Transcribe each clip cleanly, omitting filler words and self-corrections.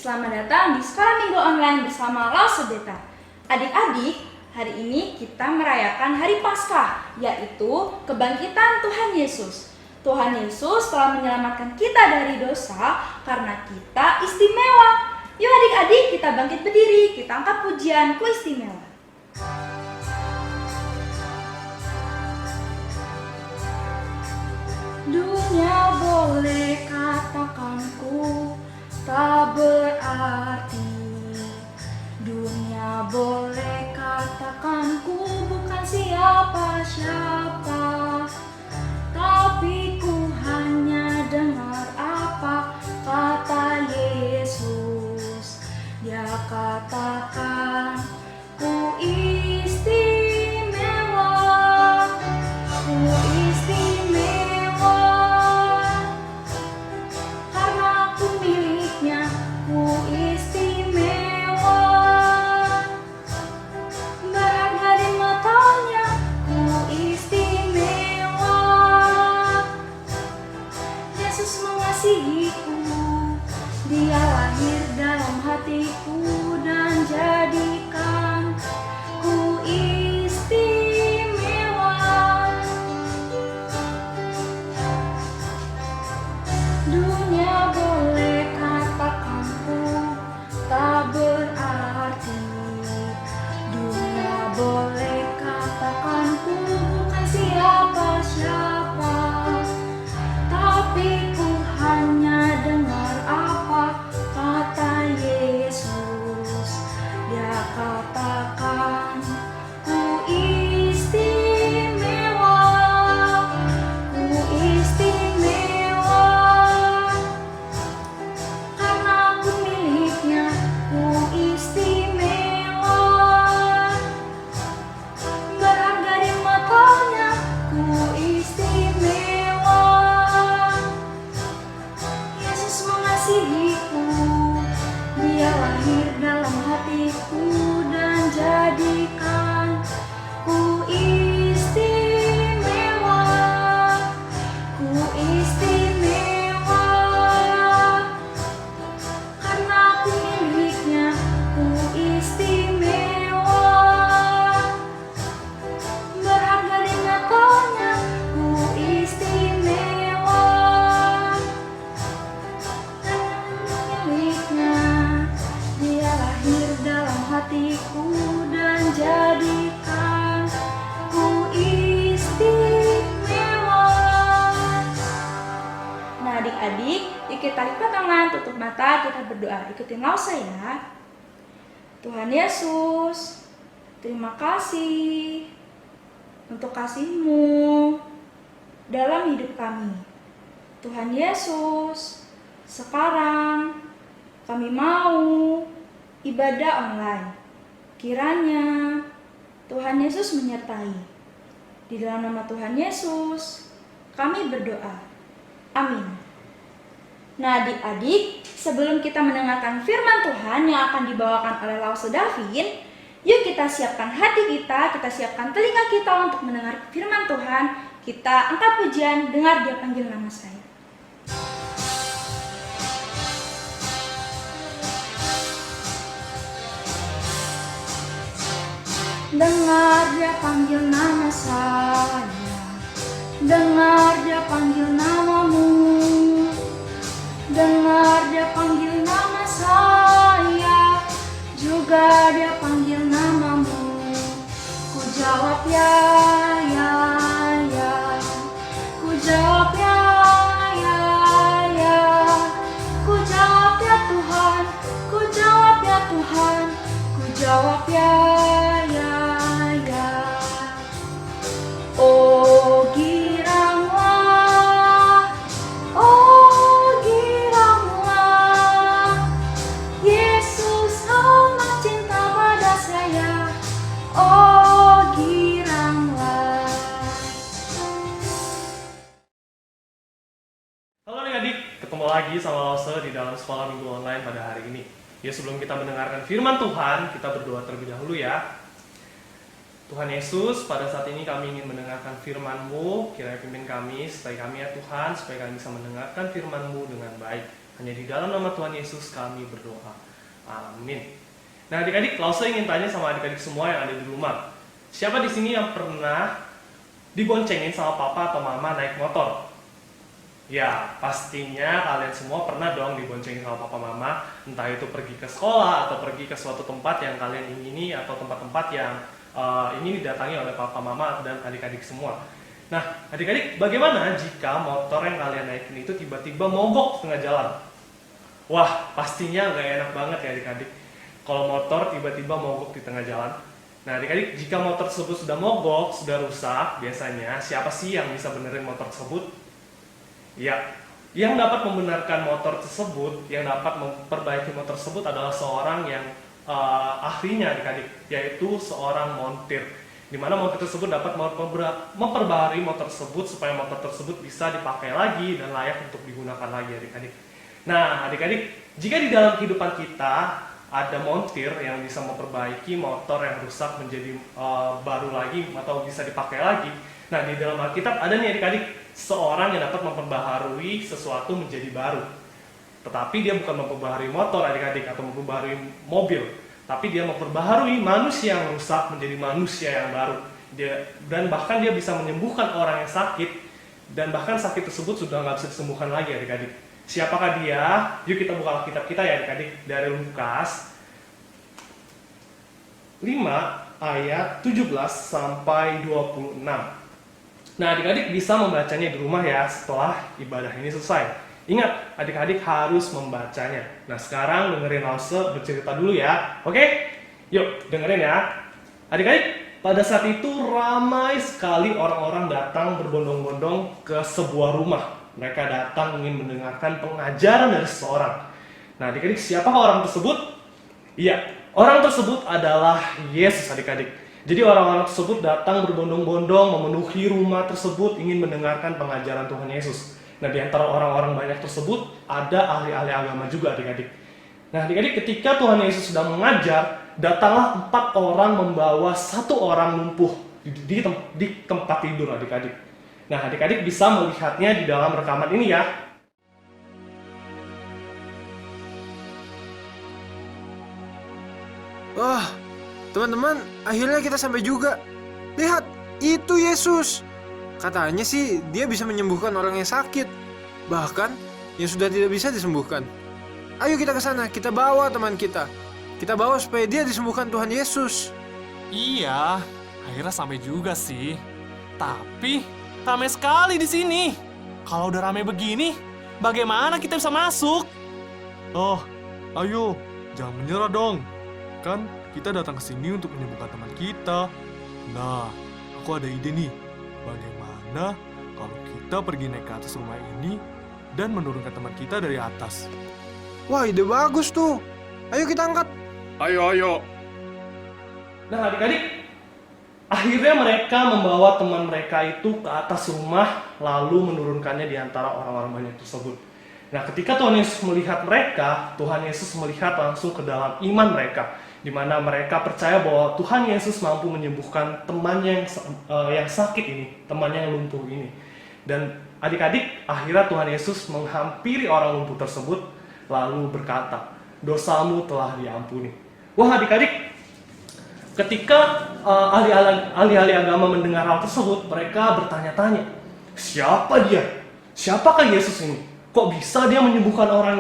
Selamat datang di Sekolah Minggu Online bersama Lause Beta. Adik-adik, hari ini kita merayakan Hari Paskah, yaitu kebangkitan Tuhan Yesus. Tuhan Yesus telah menyelamatkan kita dari dosa karena kita istimewa. Yuk adik-adik, kita bangkit berdiri, kita angkat pujian ku istimewa. Dunia boleh katakan ku tak berarti, dunia boleh katakan ku bukan siapa-siapa, tapi ku hanya dengar apa kata Yesus. Dia katakan ku istimewa, ku istimewa. Dia lahir dalam hatiku dan jadikan ku istimewa. Dunia boleh katakan ku tak berarti, dunia boleh katakan ku bukan siapa-siapa, tapi ku hanya dengar apa kata Yesus. Dia katakan ku istimewa, ku istimewa. Karena ku miliknya, ku istimewa. Berharga di matanya, ku istimewa. Mengasihiku, dia lahir dalam hatiku dan jadikan ku istimewa, ku istimewa. Karena aku miliknya, ku istimewa. Berharga di matanya, ku istimewa. Dia lahir dalam hatiku dan jadikan ku istimewa. Nah adik-adik, yuk kita lipat tangan, tutup mata, kita berdoa. Ikutin Lause ya. Tuhan Yesus, terima kasih untuk kasih-Mu dalam hidup kami. Tuhan Yesus, sekarang kami mau ibadah online. Kiranya Tuhan Yesus menyertai. Di dalam nama Tuhan Yesus, kami berdoa. Amin. Nah adik-adik, sebelum kita mendengarkan firman Tuhan yang akan dibawakan oleh Lause Davin, yuk kita siapkan hati kita siapkan telinga kita untuk mendengar firman Tuhan. Kita angkat pujian, dengar Dia panggil nama saya. Dengar Dia panggil nama saya, dengar Dia panggil namamu, dengar Dia panggil nama saya, juga Dia panggil namamu. Ku jawab ya, ya, ya. Ku jawab ya, ya, ya. Ku jawab ya Tuhan, ku jawab ya Tuhan, ku jawab ya. Oh giranglah, Yesus amat cinta pada saya. Oh giranglah. Halo adik-adik, ketemu lagi sama Lause di dalam Sekolah Minggu Online pada hari ini. Ya sebelum kita mendengarkan firman Tuhan, kita berdoa terlebih dahulu ya. Tuhan Yesus, pada saat ini kami ingin mendengarkan firman-Mu, kiranya pimpin kami, sertai kami ya Tuhan, supaya kami bisa mendengarkan firman-Mu dengan baik. Hanya di dalam nama Tuhan Yesus kami berdoa. Amin. Nah adik-adik, Lause ingin tanya sama adik-adik semua yang ada di rumah. Siapa di sini yang pernah diboncengin sama papa atau mama naik motor? Ya, pastinya kalian semua pernah dong diboncengin sama papa mama, entah itu pergi ke sekolah atau pergi ke suatu tempat yang kalian ingini atau tempat-tempat yang ingin didatangi oleh papa mama dan adik-adik semua. Nah, adik-adik, bagaimana jika motor yang kalian naikin itu tiba-tiba mogok tengah jalan? Wah, pastinya nggak enak banget ya adik-adik kalau motor tiba-tiba mogok di tengah jalan. Nah adik-adik, jika motor tersebut sudah mogok, sudah rusak, biasanya siapa sih yang bisa benerin motor tersebut? Ya, yang dapat membenarkan motor tersebut, yang dapat memperbaiki motor tersebut adalah seorang yang ahlinya adik-adik, yaitu seorang montir. Di mana montir tersebut dapat memperbaharui motor tersebut supaya motor tersebut bisa dipakai lagi dan layak untuk digunakan lagi adik-adik. Nah adik-adik, jika di dalam kehidupan kita ada montir yang bisa memperbaiki motor yang rusak menjadi baru lagi atau bisa dipakai lagi. Nah di dalam Alkitab ada nih adik-adik, seorang yang dapat memperbaharui sesuatu menjadi baru. Tetapi dia bukan memperbaharui motor adik-adik atau memperbaharui mobil, tapi dia memperbaharui manusia yang rusak menjadi manusia yang baru. Dan bahkan dia bisa menyembuhkan orang yang sakit, dan bahkan sakit tersebut sudah nggak bisa disembuhkan lagi adik-adik. Siapakah dia? Yuk kita buka Alkitab kita ya adik-adik, dari Lukas 5 ayat 17 sampai 26. Nah adik-adik bisa membacanya di rumah ya setelah ibadah ini selesai. Ingat, adik-adik harus membacanya. Nah sekarang dengerin Lause bercerita dulu ya. Oke? Yuk dengerin ya. Adik-adik, pada saat itu ramai sekali orang-orang datang berbondong-bondong ke sebuah rumah. Mereka datang ingin mendengarkan pengajaran dari seseorang. Nah adik-adik, siapakah orang tersebut? Iya, orang tersebut adalah Yesus adik-adik. Jadi orang-orang tersebut datang berbondong-bondong memenuhi rumah tersebut ingin mendengarkan pengajaran Tuhan Yesus. Nah di antara orang-orang banyak tersebut ada ahli-ahli agama juga adik-adik. Nah adik-adik, ketika Tuhan Yesus sedang mengajar, datanglah 4 orang membawa 1 orang lumpuh di tempat tidur adik-adik. Nah adik-adik bisa melihatnya di dalam rekaman ini ya. Wah, teman-teman, akhirnya kita sampai juga. Lihat, itu Yesus. Katanya sih dia bisa menyembuhkan orang yang sakit, bahkan yang sudah tidak bisa disembuhkan. Ayo kita ke sana, kita bawa teman kita. Kita bawa supaya dia disembuhkan Tuhan Yesus. Iya, akhirnya sampai juga sih. Tapi ramai sekali di sini. Kalau udah ramai begini, bagaimana kita bisa masuk? Oh, ayo, jangan menyerah dong. Kan kita datang ke sini untuk menyembuhkan teman kita. Nah, aku ada ide nih. Bagaimana kalau kita pergi naik ke atas rumah ini dan menurunkan teman kita dari atas? Wah, ide bagus tuh. Ayo kita angkat. Ayo. Nah adik-adik, akhirnya mereka membawa teman mereka itu ke atas rumah lalu menurunkannya di antara orang-orang banyak tersebut. Nah ketika Tuhan Yesus melihat mereka, Tuhan Yesus melihat langsung ke dalam iman mereka, di mana mereka percaya bahwa Tuhan Yesus mampu menyembuhkan temannya yang sakit ini, temannya yang lumpuh ini. Dan adik-adik, akhirnya Tuhan Yesus menghampiri orang lumpuh tersebut lalu berkata, dosamu telah diampuni. Wah adik-adik, ketika ahli-ahli agama mendengar hal tersebut, mereka bertanya-tanya, siapa dia? Siapakah Yesus ini? Kok bisa dia menyembuhkan orang,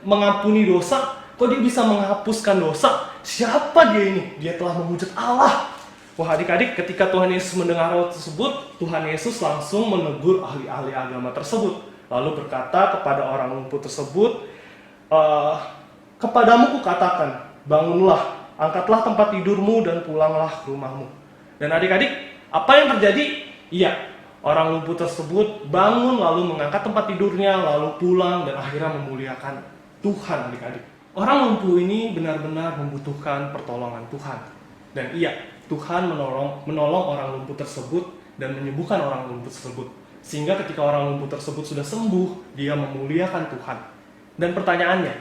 mengampuni dosa? Kok dia bisa menghapuskan dosa? Siapa dia ini? Dia telah mewujud Allah. Wah adik-adik, ketika Tuhan Yesus mendengar hal tersebut, Tuhan Yesus langsung menegur ahli-ahli agama tersebut. Lalu berkata kepada orang lumpuh tersebut, kepadamu kukatakan, bangunlah, angkatlah tempat tidurmu dan pulanglah ke rumahmu. Dan adik-adik, apa yang terjadi? Iya, orang lumpuh tersebut bangun lalu mengangkat tempat tidurnya, lalu pulang dan akhirnya memuliakan Tuhan adik-adik. Orang lumpuh ini benar-benar membutuhkan pertolongan Tuhan. Dan iya, Tuhan menolong orang lumpuh tersebut dan menyembuhkan orang lumpuh tersebut. Sehingga ketika orang lumpuh tersebut sudah sembuh, dia memuliakan Tuhan. Dan pertanyaannya,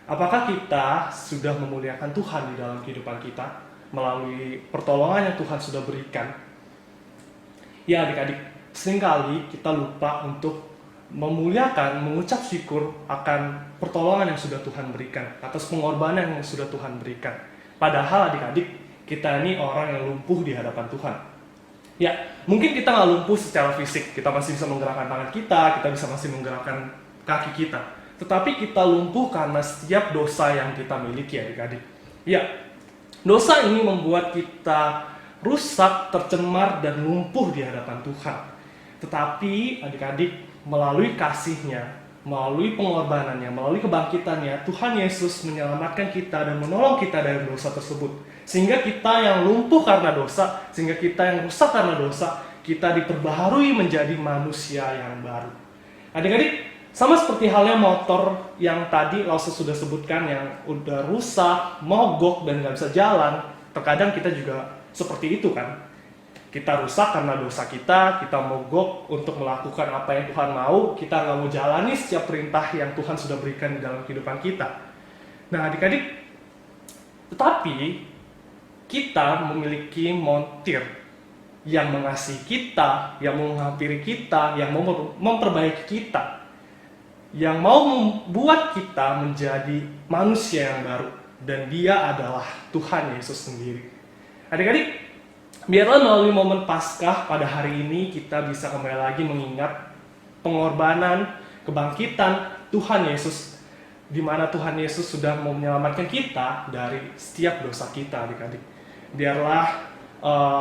apakah kita sudah memuliakan Tuhan di dalam kehidupan kita melalui pertolongan yang Tuhan sudah berikan? Ya adik-adik, seringkali kita lupa untuk memuliakan, mengucap syukur akan pertolongan yang sudah Tuhan berikan, atas pengorbanan yang sudah Tuhan berikan. Padahal adik-adik, kita ini orang yang lumpuh di hadapan Tuhan. Ya, mungkin kita nggak lumpuh secara fisik, kita masih bisa menggerakkan tangan kita bisa masih menggerakkan kaki kita. Tetapi kita lumpuh karena setiap dosa yang kita miliki, adik-adik. Ya, dosa ini membuat kita rusak, tercemar, dan lumpuh di hadapan Tuhan. Tetapi adik-adik, melalui kasih-Nya, melalui pengorbanannya, melalui kebangkitannya, Tuhan Yesus menyelamatkan kita dan menolong kita dari dosa tersebut. Sehingga kita yang lumpuh karena dosa, sehingga kita yang rusak karena dosa, kita diperbaharui menjadi manusia yang baru. Adik-adik, sama seperti halnya motor yang tadi Lause sudah sebutkan, yang udah rusak, mogok, dan nggak bisa jalan. Terkadang kita juga seperti itu kan. Kita rusak karena dosa kita mogok untuk melakukan apa yang Tuhan mau, kita nggak mau jalani setiap perintah yang Tuhan sudah berikan di dalam kehidupan kita. Nah adik-adik, tetapi kita memiliki montir yang mengasihi kita, yang menghampiri kita, yang mau memperbaiki kita, yang mau membuat kita menjadi manusia yang baru, dan Dia adalah Tuhan Yesus sendiri. Adik-adik, biarlah melalui momen Paskah pada hari ini kita bisa kembali lagi mengingat pengorbanan, kebangkitan Tuhan Yesus, di mana Tuhan Yesus sudah mau menyelamatkan kita dari setiap dosa kita, adik-adik. Biarlah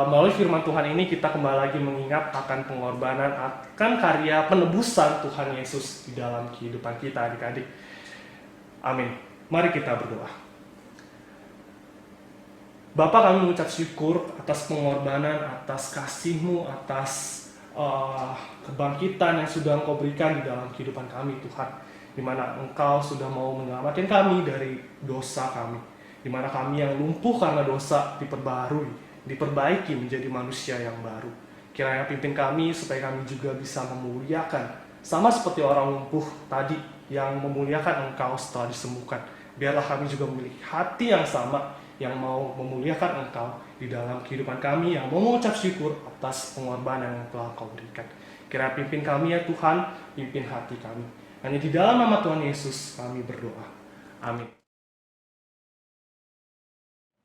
melalui firman Tuhan ini kita kembali lagi mengingat akan pengorbanan, akan karya penebusan Tuhan Yesus di dalam kehidupan kita, adik-adik. Amin. Mari kita berdoa. Bapa, kami mengucap syukur atas pengorbanan, atas kasih-Mu, atas kebangkitan yang sudah Engkau berikan di dalam kehidupan kami, Tuhan. Di mana Engkau sudah mau menyelamatkan kami dari dosa kami. Di mana kami yang lumpuh karena dosa diperbarui, diperbaiki menjadi manusia yang baru. Kiranya pimpin kami supaya kami juga bisa memuliakan, sama seperti orang lumpuh tadi yang memuliakan Engkau setelah disembuhkan. Biarlah kami juga memiliki hati yang sama, yang mau memuliakan Engkau di dalam kehidupan kami, yang mau mengucap syukur atas pengorbanan yang telah Engkau berikan. Kiranya pimpin kami ya Tuhan, pimpin hati kami. Hanya di dalam nama Tuhan Yesus kami berdoa. Amin.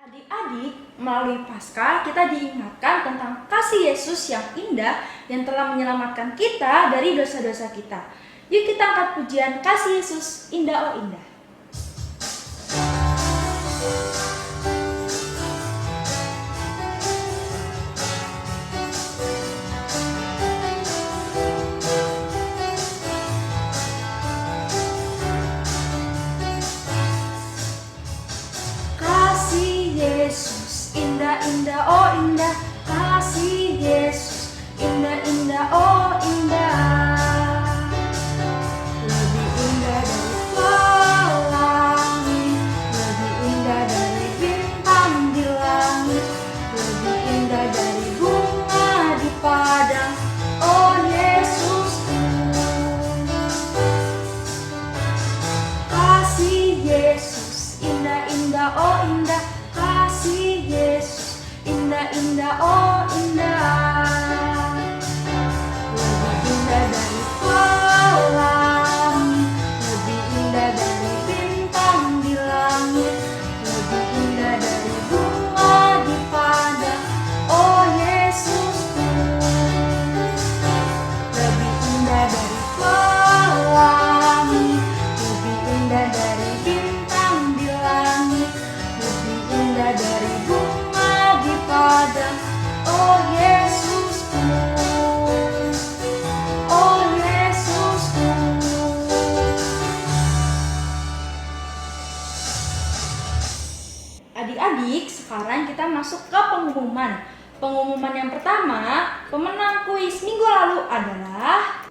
Adik-adik, melalui Paskah kita diingatkan tentang kasih Yesus yang indah yang telah menyelamatkan kita dari dosa-dosa kita. Yuk kita angkat pujian kasih Yesus, indah oh indah. Indah oh indah, kasih Yesus, indah indah oh indah, lebih indah dari pelangi, lebih indah dari bintang di langit, lebih indah dari bunga di padang, oh Yesusku. Kasih Yesus, indah indah oh indah, kasih Yesus, indah indah oh indah, lebih indah dari pelangi, lebih indah dari bintang di langit, lebih indah dari bunga di padang, oh Yesusku. Lebih indah dari pelangi, lebih indah dari bintang di langit, lebih indah dari bunga di padang, oh Yesusku, oh Yesusku. Adik-adik, sekarang kita masuk ke pengumuman. Pengumuman yang pertama, pemenang kuis minggu lalu adalah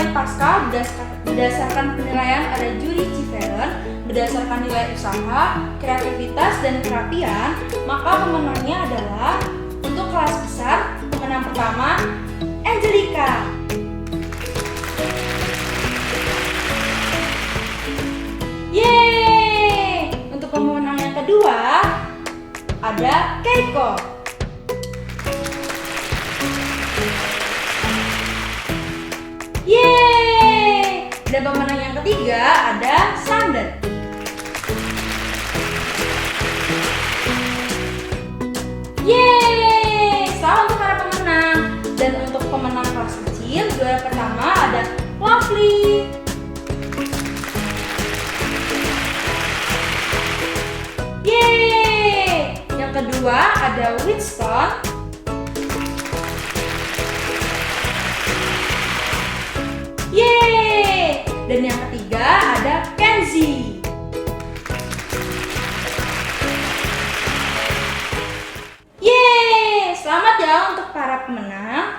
Hari Paskah berdasarkan penilaian ada juri Civeren, berdasarkan nilai usaha, kreativitas, dan kerapian, maka pemenangnya adalah untuk kelas besar, pemenang pertama, Angelica. Yeay! Untuk pemenang yang kedua, ada Keiko. Yeay! Dan pemenang yang ketiga ada Sander. Yeay! Selamat untuk para pemenang. Dan untuk pemenang kelas kecil, juara pertama ada Lovely. Yeay! Yang kedua ada Winston. Yeay! Dan yang ketiga ada Kenzie. Yeay! Selamat ya untuk para pemenang.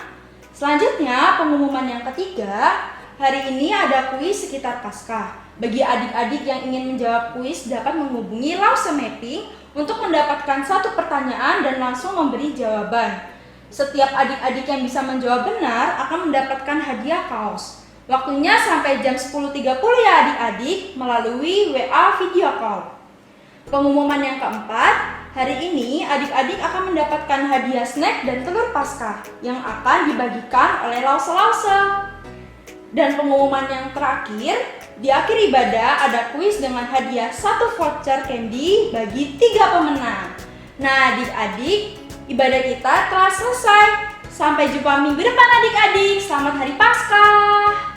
Selanjutnya pengumuman yang ketiga. Hari ini ada kuis sekitar Paskah. Bagi adik-adik yang ingin menjawab kuis dapat menghubungi Lause Mapping untuk mendapatkan satu pertanyaan dan langsung memberi jawaban. Setiap adik-adik yang bisa menjawab benar akan mendapatkan hadiah kaos. Waktunya sampai jam 10.30 ya adik-adik melalui WA video call. Pengumuman yang keempat, hari ini adik-adik akan mendapatkan hadiah snack dan telur Paskah yang akan dibagikan oleh Lause-Lause. Dan pengumuman yang terakhir, di akhir ibadah ada kuis dengan hadiah 1 voucher candy bagi 3 pemenang. Nah adik-adik, ibadah kita telah selesai. Sampai jumpa minggu depan adik-adik. Selamat Hari Paskah.